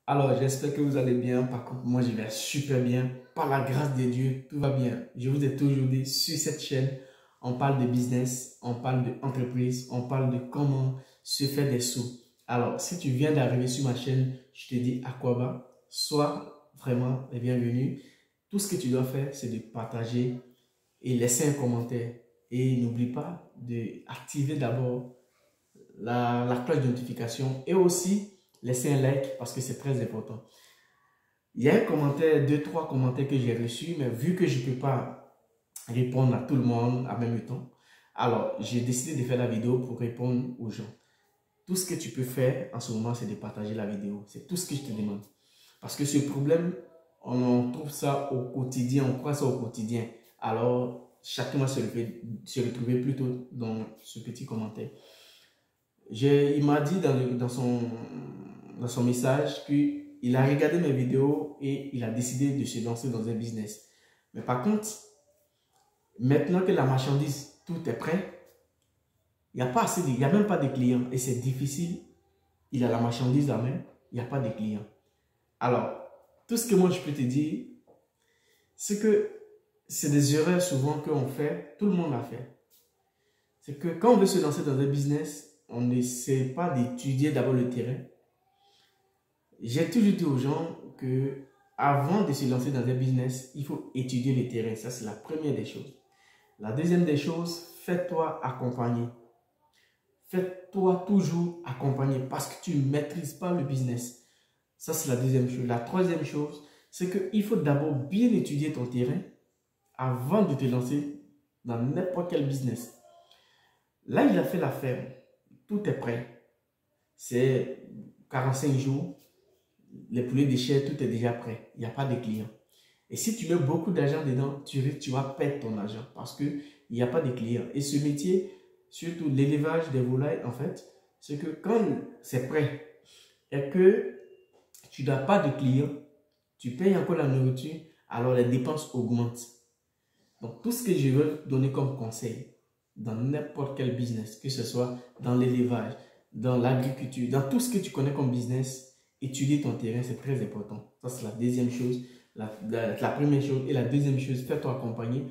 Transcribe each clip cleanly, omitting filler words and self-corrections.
Alors, j'espère que vous allez bien. Par contre, moi, je vais super bien. Par la grâce de Dieu, tout va bien. Je vous ai toujours dit, sur cette chaîne, on parle de business, on parle d'entreprise, on parle de comment se faire des sous. Alors, si tu viens d'arriver sur ma chaîne, je te dis à quoi va. Sois vraiment les bienvenus. Tout ce que tu dois faire, c'est de partager et laisser un commentaire. Et n'oublie pas d'activer d'abord la cloche de notification et aussi laisser un like parce que c'est très important. Il y a un commentaire, deux, trois commentaires que j'ai reçus, mais vu que je ne peux pas répondre à tout le monde en même temps, alors j'ai décidé de faire la vidéo pour répondre aux gens. Tout ce que tu peux faire en ce moment, c'est de partager la vidéo. C'est tout ce que je te demande. Parce que ce problème, on trouve ça au quotidien, on croit ça au quotidien. Alors, chacun va se retrouver plutôt dans ce petit commentaire. Il m'a dit dans son message qu'il a regardé mes vidéos et il a décidé de se lancer dans un business. Mais par contre, maintenant que la marchandise, tout est prêt, il n'y a même pas de clients et c'est difficile. Il a la marchandise à main, il n'y a pas de clients. Alors, tout ce que moi je peux te dire, c'est que c'est des erreurs souvent qu'on fait, tout le monde l'a fait. C'est que quand on veut se lancer dans un business, on n'essaie pas d'étudier d'abord le terrain. J'ai toujours dit aux gens que avant de se lancer dans un business, il faut étudier le terrain. Ça, c'est la première des choses. La deuxième des choses, fais-toi accompagner. Fais-toi toujours accompagner parce que tu ne maîtrises pas le business. Ça, c'est la deuxième chose. La troisième chose, c'est qu'il faut d'abord bien étudier ton terrain avant de te lancer dans n'importe quel business. Là, il a fait la ferme. Tout est prêt. C'est 45 jours. Les poulets de chair, tout est déjà prêt. Il n'y a pas de clients. Et si tu mets beaucoup d'argent dedans, tu vas perdre ton argent parce qu'il n'y a pas de clients. Et ce métier, surtout l'élevage des volailles, en fait, c'est que quand c'est prêt et que tu n'as pas de clients, tu payes encore la nourriture, alors les dépenses augmentent. Donc, tout ce que je veux donner comme conseil dans n'importe quel business, que ce soit dans l'élevage, dans l'agriculture, dans tout ce que tu connais comme business, étudier ton terrain, c'est très important. Ça, c'est la deuxième chose. La première chose. Et la deuxième chose, fais-toi accompagner.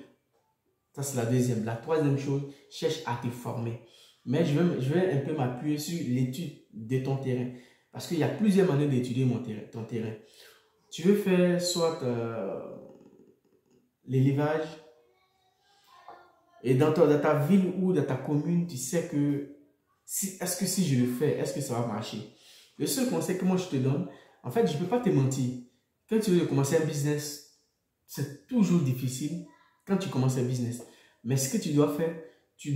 Ça, c'est la deuxième. La troisième chose, cherche à te former. Mais je vais un peu m'appuyer sur l'étude de ton terrain. Parce qu'il y a plusieurs manières d'étudier ton terrain. Tu veux faire soit l'élevage, et dans ta ville ou dans ta commune, tu sais que est-ce que si je le fais, est-ce que ça va marcher? Le seul conseil que moi je te donne, en fait, je ne peux pas te mentir. Quand tu veux commencer un business, c'est toujours difficile quand tu commences un business. Mais ce que tu dois faire, tu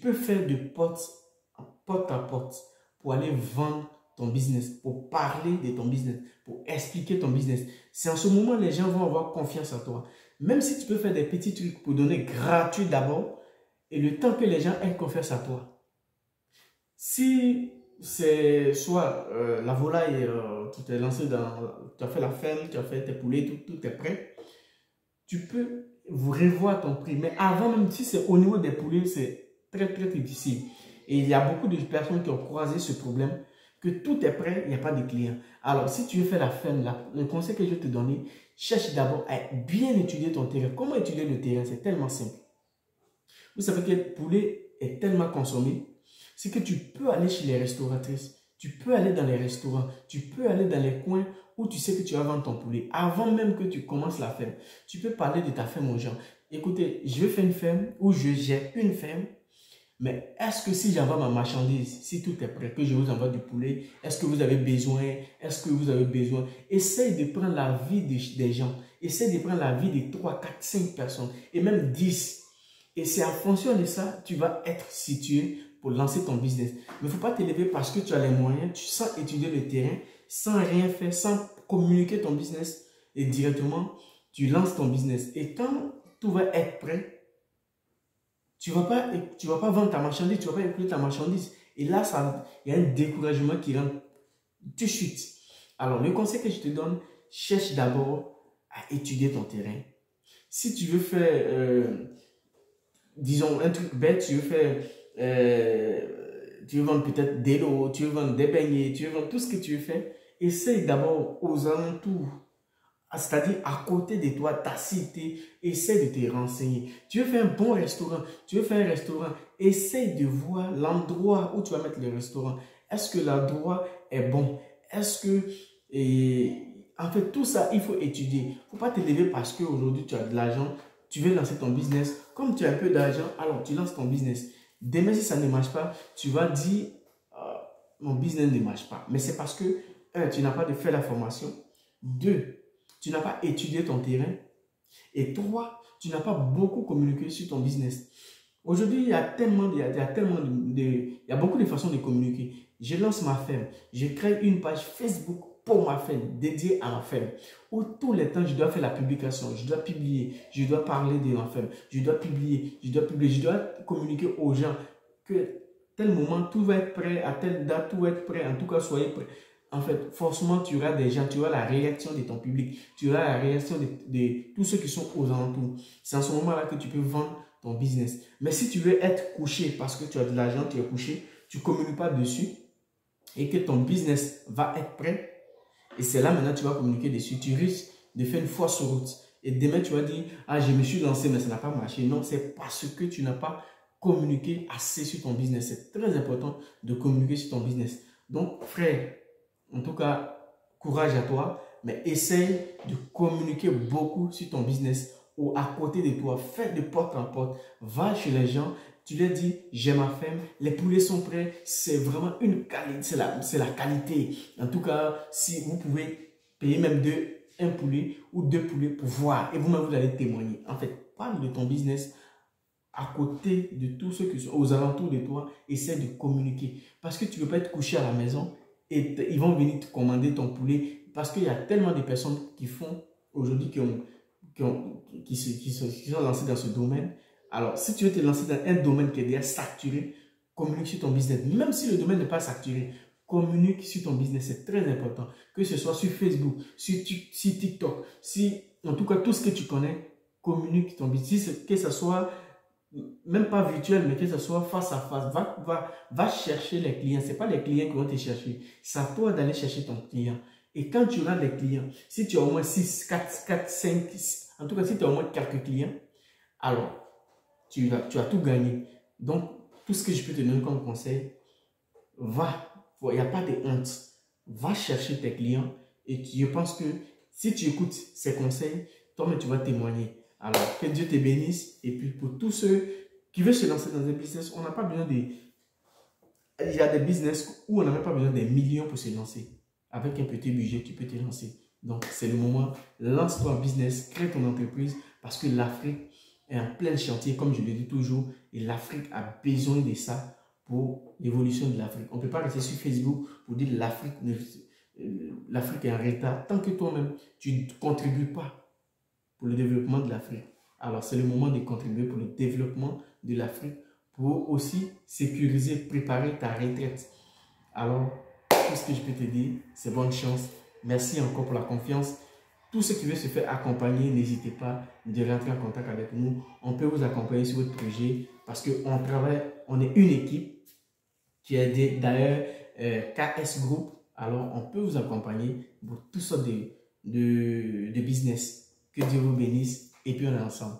peux faire de porte à porte pour aller vendre ton business, pour parler de ton business, pour expliquer ton business. C'est en ce moment que les gens vont avoir confiance en toi. Même si tu peux faire des petits trucs pour donner gratuit d'abord, et le temps que les gens aient confiance à toi. Si c'est soit la volaille, tu t'es lancé tu as fait la ferme, tu as fait tes poulets, tout est prêt, tu peux revoir ton prix. Mais avant, même si c'est au niveau des poulets, c'est très difficile. Et il y a beaucoup de personnes qui ont croisé ce problème, que tout est prêt, il n'y a pas de clients. Alors, si tu veux faire la ferme, le conseil que je vais te donner, cherche d'abord à bien étudier ton terrain. Comment étudier le terrain? C'est tellement simple. Vous savez que le poulet est tellement consommé, c'est que tu peux aller chez les restauratrices, tu peux aller dans les restaurants, tu peux aller dans les coins où tu sais que tu vas vendre ton poulet. Avant même que tu commences la ferme, tu peux parler de ta ferme aux gens. Écoutez, je vais faire une ferme ou j'ai une ferme, mais est-ce que si j'envoie ma marchandise, si tout est prêt, que je vous envoie du poulet, est-ce que vous avez besoin? Est-ce que vous avez besoin? Essaye de prendre la vie des gens. Essaye de prendre la vie de 3, 4, 5 personnes et même 10. Et c'est en fonction de ça, tu vas être situé pour lancer ton business. Mais il ne faut pas t'élever parce que tu as les moyens, sans étudier le terrain, sans rien faire, sans communiquer ton business et directement, tu lances ton business. Et quand tout va être prêt, tu ne vas pas vendre ta marchandise, tu ne vas pas écouler ta marchandise. Et là, il y a un découragement qui rentre tout de suite. Alors, le conseil que je te donne, cherche d'abord à étudier ton terrain. Si tu veux faire, disons, un truc bête, tu veux vendre peut-être des lots, tu veux vendre des beignets, tu veux vendre tout ce que tu veux faire, essaye d'abord aux alentours, c'est-à-dire à côté de toi, ta cité, essaye de te renseigner. Tu veux faire un bon restaurant, tu veux faire un restaurant, essaye de voir l'endroit où tu vas mettre le restaurant. Est-ce que l'endroit est bon? Est-ce que... en fait, tout ça, il faut étudier. Il ne faut pas te lever parce qu'aujourd'hui, tu as de l'argent, tu veux lancer ton business. Comme tu as un peu d'argent, alors tu lances ton business. Demain, si ça ne marche pas, tu vas dire, mon business ne marche pas. Mais c'est parce que, un, tu n'as pas fait la formation. Deux, tu n'as pas étudié ton terrain. Et trois, tu n'as pas beaucoup communiqué sur ton business. Aujourd'hui, il y a beaucoup de façons de communiquer. Je lance ma ferme. Je crée une page Facebook pour ma ferme, dédiée à ma ferme. Où tous les temps, je dois faire la publication, je dois publier, je dois parler de ma ferme, je dois publier, je dois communiquer aux gens que tel moment, tout va être prêt, à telle date, tout va être prêt. En tout cas, soyez prêts. En fait, forcément, tu auras des gens, tu auras la réaction de ton public, tu auras la réaction de tous ceux qui sont aux alentours. C'est en ce moment-là que tu peux vendre ton business. Mais si tu veux être couché parce que tu as de l'argent, tu es couché, tu ne communiques pas dessus et que ton business va être prêt, et c'est là maintenant que tu vas communiquer dessus, tu risques de faire une fausse route. Et demain, tu vas dire, ah, je me suis lancé, mais ça n'a pas marché. Non, c'est parce que tu n'as pas communiqué assez sur ton business. C'est très important de communiquer sur ton business. Donc, frère, en tout cas, courage à toi, mais essaye de communiquer beaucoup sur ton business ou à côté de toi. Fais de porte en porte, va chez les gens, tu leur dis, j'ai ma ferme, les poulets sont prêts, c'est vraiment une qualité, c'est la qualité. En tout cas, si vous pouvez payer même un poulet ou deux poulets pour voir et vous-même vous allez témoigner. En fait, parle de ton business à côté de tous ceux qui sont aux alentours de toi, essaie de communiquer. Parce que tu ne peux pas être couché à la maison et ils vont venir te commander ton poulet. Parce qu'il y a tellement de personnes qui font aujourd'hui, qui sont lancées dans ce domaine. Alors, si tu veux te lancer dans un domaine qui est déjà saturé, communique sur ton business. Même si le domaine n'est pas saturé, communique sur ton business. C'est très important. Que ce soit sur Facebook, sur TikTok, en tout cas, tout ce que tu connais, communique ton business. Que ce soit même pas virtuel, mais que ce soit face à face. Va chercher les clients. Ce n'est pas les clients qui vont te chercher. C'est à toi d'aller chercher ton client. Et quand tu auras des clients, si tu as au moins 6, 4, 5, en tout cas, si tu as au moins quelques clients, alors, tu as tout gagné. Donc, tout ce que je peux te donner comme conseil, il n'y a pas de honte. Va chercher tes clients et je pense que si tu écoutes ces conseils, toi-même, tu vas témoigner. Alors, que Dieu te bénisse. Et puis, pour tous ceux qui veulent se lancer dans un business, on n'a pas besoin de... Il y a des business où on n'a même pas besoin des millions pour se lancer. Avec un petit budget, tu peux te lancer. Donc, c'est le moment. Lance-toi un business, crée ton entreprise parce que l'Afrique est en plein chantier, comme je le dis toujours. Et l'Afrique a besoin de ça pour l'évolution de l'Afrique. On ne peut pas rester sur Facebook pour dire l'Afrique est en retard. Tant que toi-même, tu ne contribues pas pour le développement de l'Afrique. Alors, c'est le moment de contribuer pour le développement de l'Afrique pour aussi sécuriser, préparer ta retraite. Alors, tout ce que je peux te dire, c'est bonne chance. Merci encore pour la confiance. Tous ceux qui veulent se faire accompagner, n'hésitez pas de rentrer en contact avec nous. On peut vous accompagner sur votre projet parce qu'on travaille, on est une équipe qui est d'ailleurs KS Group. Alors, on peut vous accompagner pour toutes sortes de business. Que Dieu vous bénisse et puis on est ensemble.